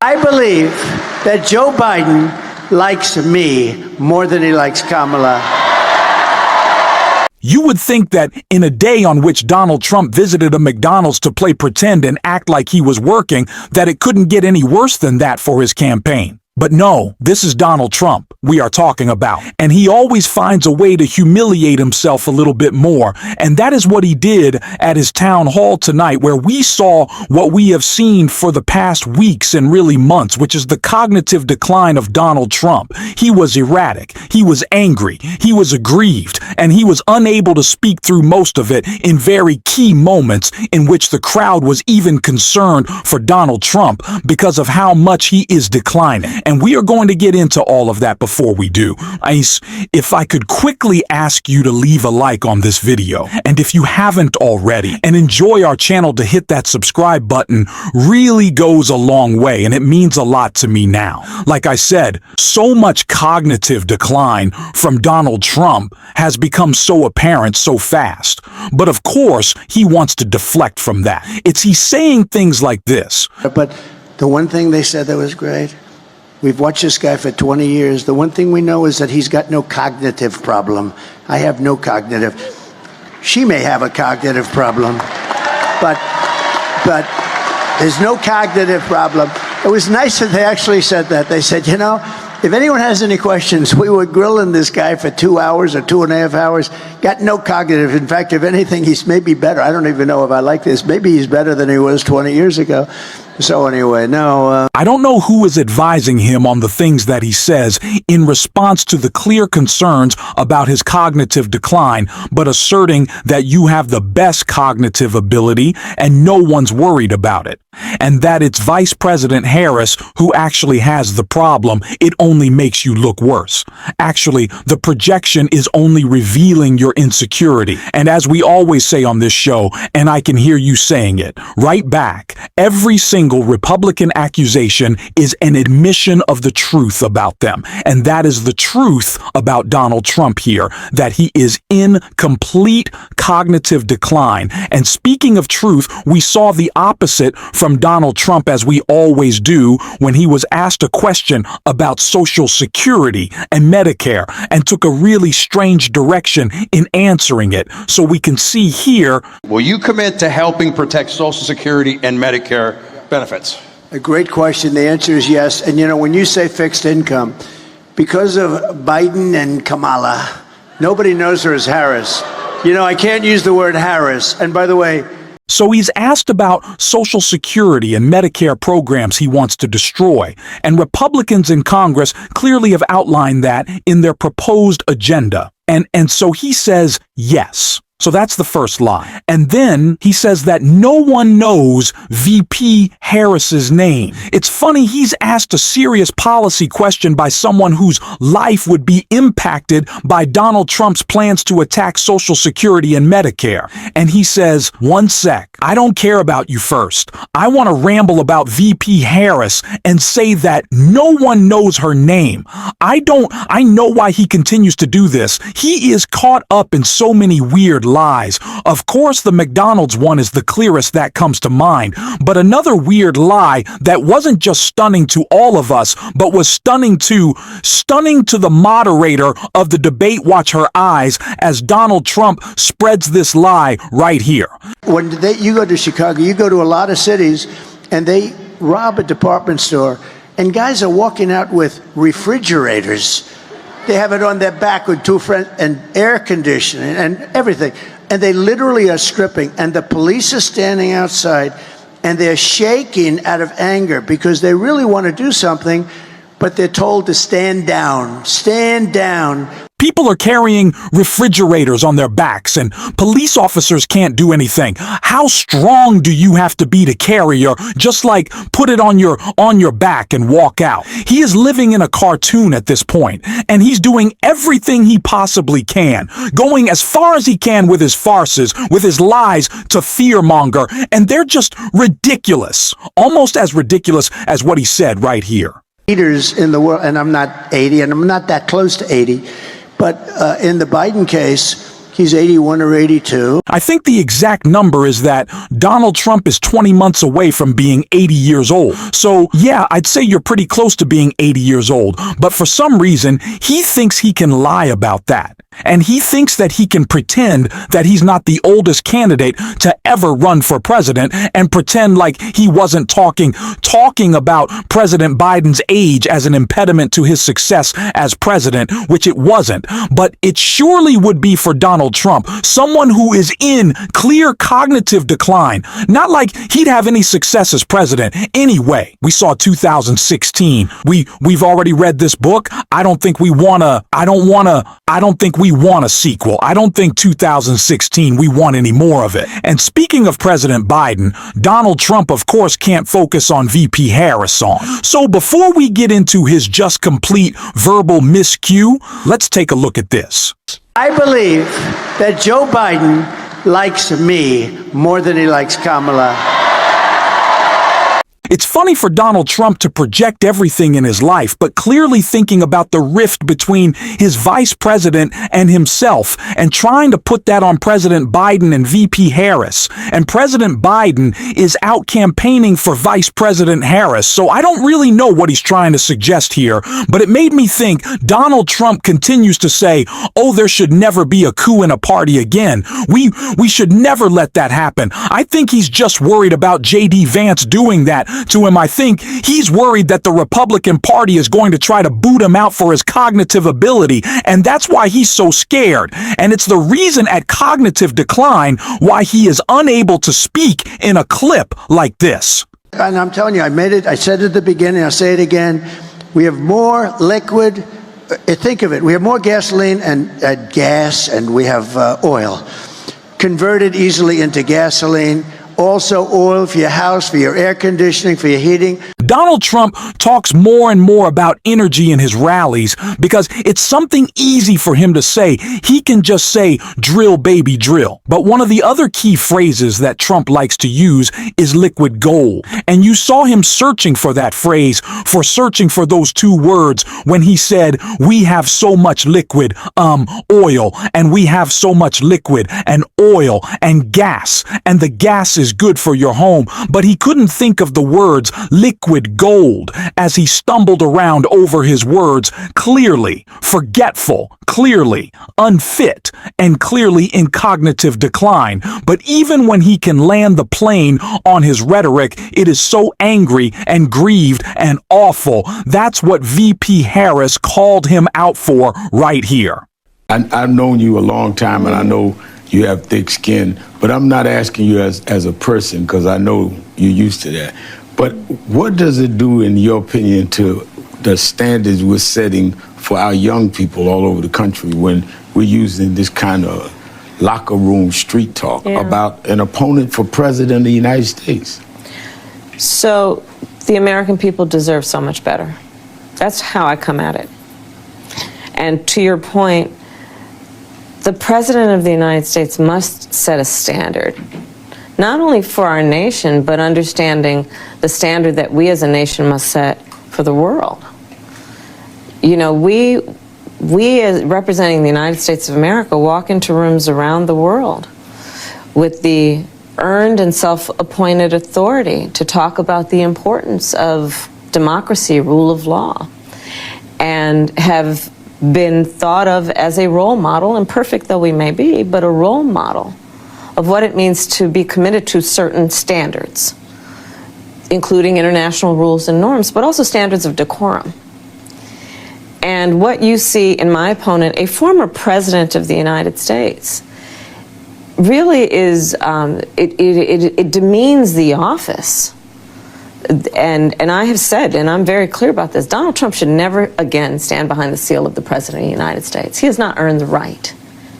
I believe that Joe Biden likes me more than he likes Kamala. You would think that in a day on which Donald Trump visited a McDonald's to play pretend and act like he was working, that it couldn't get any worse than that for his campaign. But no, this is Donald Trump we are talking about. And he always finds a way to humiliate himself a little bit more. And that is what he did at his town hall tonight, where we saw what we have seen for the past weeks and really months, which is the cognitive decline of Donald Trump. He was erratic, he was angry, he was aggrieved, and he was unable to speak through most of it in very key moments in which the crowd was even concerned for Donald Trump because of how much he is declining. And we are going to get into all of that before we do. Ice, if I could quickly ask you to leave a like on this video, and if you haven't already, and enjoy our channel, to hit that subscribe button really goes a long way, and it means a lot to me now. Like I said, so much cognitive decline from Donald Trump has become so apparent so fast. But of course, he wants to deflect from that. He's saying things like this. But the one thing they said that was great, we've watched this guy for 20 years. The one thing we know is that he's got no cognitive problem. I have no cognitive. She may have a cognitive problem, but there's no cognitive problem. It was nice that they actually said that. They said, you know, if anyone has any questions, we were grilling this guy for 2 hours or 2.5 hours. Got no cognitive. In fact, if anything, he's maybe better. I don't even know if I like this. Maybe he's better than he was 20 years ago. So anyway, no. I don't know who is advising him on the things that he says in response to the clear concerns about his cognitive decline, but asserting that you have the best cognitive ability and no one's worried about it. And that it's Vice President Harris who actually has the problem. It only makes you look worse. Actually, the projection is only revealing your insecurity. And as we always say on this show, and I can hear you saying it right back, every single Republican accusation is an admission of the truth about them. And that is the truth about Donald Trump here, that he is in complete cognitive decline. And speaking of truth, we saw the opposite from Donald Trump, as we always do, when he was asked a question about Social Security and Medicare and took a really strange direction in answering it. So we can see here. Will you commit to helping protect Social Security and Medicare benefits? A great question. The answer is yes. And you know, when you say fixed income, because of Biden and Kamala, nobody knows her as Harris. You know, I can't use the word Harris. And by the way, so he's asked about Social Security and Medicare programs he wants to destroy, and Republicans in Congress clearly have outlined that in their proposed agenda. And so he says yes. So that's the first lie. And then he says that no one knows VP Harris's name. It's funny, he's asked a serious policy question by someone whose life would be impacted by Donald Trump's plans to attack Social Security and Medicare. And he says, one sec, I don't care about you first. I want to ramble about VP Harris and say that no one knows her name. I know why he continues to do this. He is caught up in so many weird lies. Of course, the McDonald's one is the clearest that comes to mind, but another weird lie that wasn't just stunning to all of us, but was stunning to the moderator of the debate. Watch her eyes as Donald Trump spreads this lie right here. When you go to Chicago, you go to a lot of cities, and they rob a department store, and guys are walking out with refrigerators. They have it on their back with two friends, and air conditioning and everything. And they literally are stripping. And the police are standing outside, and they're shaking out of anger because they really want to do something, but they're told to stand down, stand down. People are carrying refrigerators on their backs, and police officers can't do anything. How strong do you have to be to carry, or just like put it on your back and walk out? He is living in a cartoon at this point, and he's doing everything he possibly can, going as far as he can with his farces, with his lies to fearmonger, and they're just ridiculous, almost as ridiculous as what he said right here. Leaders in the world, and I'm not 80, and I'm not that close to 80, but in the Biden case, He's 81 or 82. I think the exact number is that Donald Trump is 20 months away from being 80 years old. So, yeah, I'd say you're pretty close to being 80 years old. But for some reason, he thinks he can lie about that. And he thinks that he can pretend that he's not the oldest candidate to ever run for president and pretend like he wasn't talking about President Biden's age as an impediment to his success as president, which it wasn't. But it surely would be for Donald Trump, someone who is in clear cognitive decline. Not like he'd have any success as president. Anyway, we saw 2016. We've already read this book. I don't think we want a sequel. I don't think 2016 we want any more of it. And speaking of President Biden, Donald Trump, of course, can't focus on VP Harris on. So before we get into his just complete verbal miscue, let's take a look at this. I believe that Joe Biden likes me more than he likes Kamala. It's funny for Donald Trump to project everything in his life, but clearly thinking about the rift between his vice president and himself and trying to put that on President Biden and VP Harris. And President Biden is out campaigning for Vice President Harris, so I don't really know what he's trying to suggest here, but it made me think Donald Trump continues to say, oh, there should never be a coup in a party again. We should never let that happen. I think he's just worried about J.D. Vance doing that to him. I think he's worried that the Republican Party is going to try to boot him out for his cognitive ability, and that's why he's so scared. And it's the reason at cognitive decline why he is unable to speak in a clip like this. And I'm telling you, I said it at the beginning, I'll say it again. We have more liquid, think of it, we have more gasoline and gas, and we have oil converted easily into gasoline. Also oil for your house, for your air conditioning, for your heating. Donald Trump talks more and more about energy in his rallies because it's something easy for him to say. He can just say, drill, baby, drill. But one of the other key phrases that Trump likes to use is liquid gold. And you saw him searching for that phrase, searching for those two words when he said, we have so much liquid, oil, and we have so much liquid and oil and gas, and the gas is good for your home. But he couldn't think of the words liquid gold as he stumbled around over his words, clearly forgetful, clearly unfit, and clearly in cognitive decline. But even when he can land the plane on his rhetoric, it is so angry and grieved and awful. That's what VP Harris called him out for right here. I've known you a long time, and I know you have thick skin, but I'm not asking you as a person, because I know you're used to that. But what does it do, in your opinion, to the standards we're setting for our young people all over the country when we're using this kind of locker room street talk about an opponent for president of the United States? So the American people deserve so much better. That's how I come at it. And to your point, the President of the United States must set a standard, not only for our nation, but understanding the standard that we as a nation must set for the world. You know, we as representing the United States of America walk into rooms around the world with the earned and self-appointed authority to talk about the importance of democracy, rule of law, and have been thought of as a role model, imperfect though we may be, but a role model of what it means to be committed to certain standards, including international rules and norms, but also standards of decorum. And what you see in my opponent, a former president of the United States, really is, it demeans the office. And I have said, and I'm very clear about this, Donald Trump should never again stand behind the seal of the President of the United States. He has not earned the right.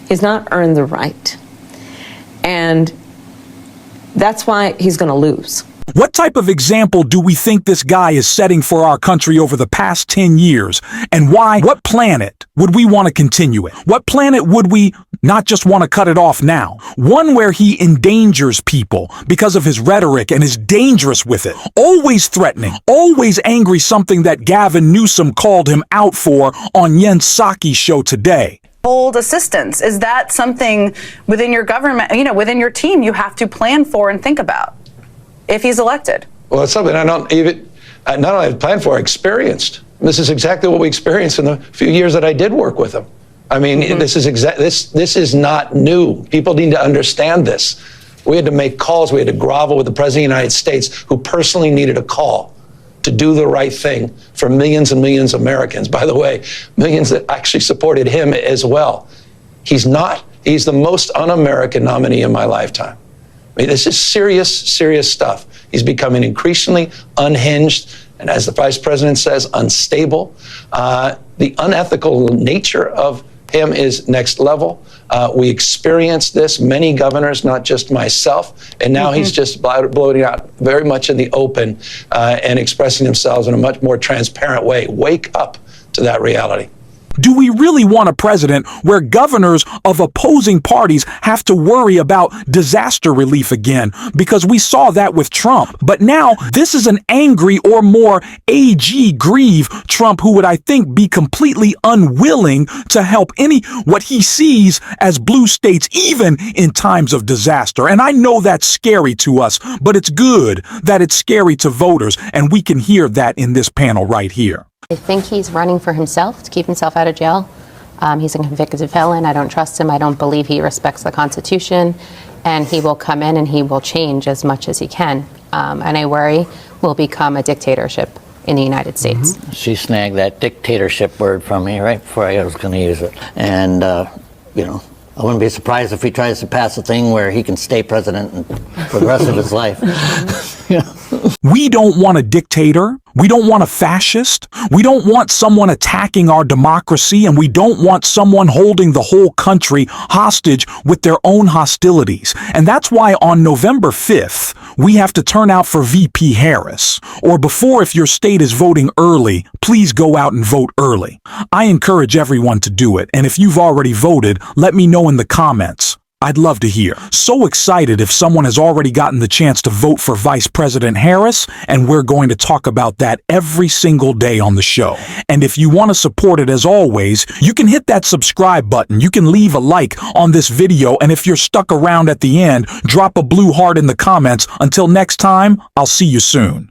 He has not earned the right. And that's why he's going to lose. What type of example do we think this guy is setting for our country over the past 10 years? And why? What planet would we want to continue it? What planet would we not just want to cut it off now? One where he endangers people because of his rhetoric and is dangerous with it. Always threatening, always angry, something that Gavin Newsom called him out for on Jens Psaki's show today. bold assistance? Is that something within your government, within your team, you have to plan for and think about if he's elected? Well, it's something I don't even, not only have planned for, I experienced. This is exactly what we experienced in the few years that I did work with him. I mean, this is not new. People need to understand this. We had to make calls. We had to grovel with the President of the United States, who personally needed a call to do the right thing for millions and millions of Americans. By the way, millions that actually supported him as well. He's the most un-American nominee in my lifetime. I mean, this is serious, serious stuff. He's becoming increasingly unhinged, and as the Vice President says, unstable. The unethical nature of him is next level. We experienced this, many governors, not just myself, and now he's just bloating out very much in the open and expressing themselves in a much more transparent way. Wake up to that reality. Do we really want a president where governors of opposing parties have to worry about disaster relief again? Because we saw that with Trump. But now this is an angry or more AG grieve Trump, who would, I think, be completely unwilling to help what he sees as blue states, even in times of disaster. And I know that's scary to us, but it's good that it's scary to voters. And we can hear that in this panel right here. I think he's running for himself to keep himself out of jail. He's a convicted felon. I don't trust him. I don't believe he respects the Constitution. And he will come in and he will change as much as he can. And I worry will become a dictatorship in the United States. She snagged that dictatorship word from me right before I was going to use it. And, I wouldn't be surprised if he tries to pass a thing where he can stay president for the rest of his life. We don't want a dictator. We don't want a fascist. We don't want someone attacking our democracy, and we don't want someone holding the whole country hostage with their own hostilities. And that's why on November 5th, we have to turn out for VP Harris. Or before, if your state is voting early, please go out and vote early. I encourage everyone to do it. And if you've already voted, let me know in the comments. I'd love to hear. So excited if someone has already gotten the chance to vote for Vice President Harris, and we're going to talk about that every single day on the show. And if you want to support it, as always, you can hit that subscribe button. You can leave a like on this video, and if you're stuck around at the end, drop a blue heart in the comments. Until next time, I'll see you soon.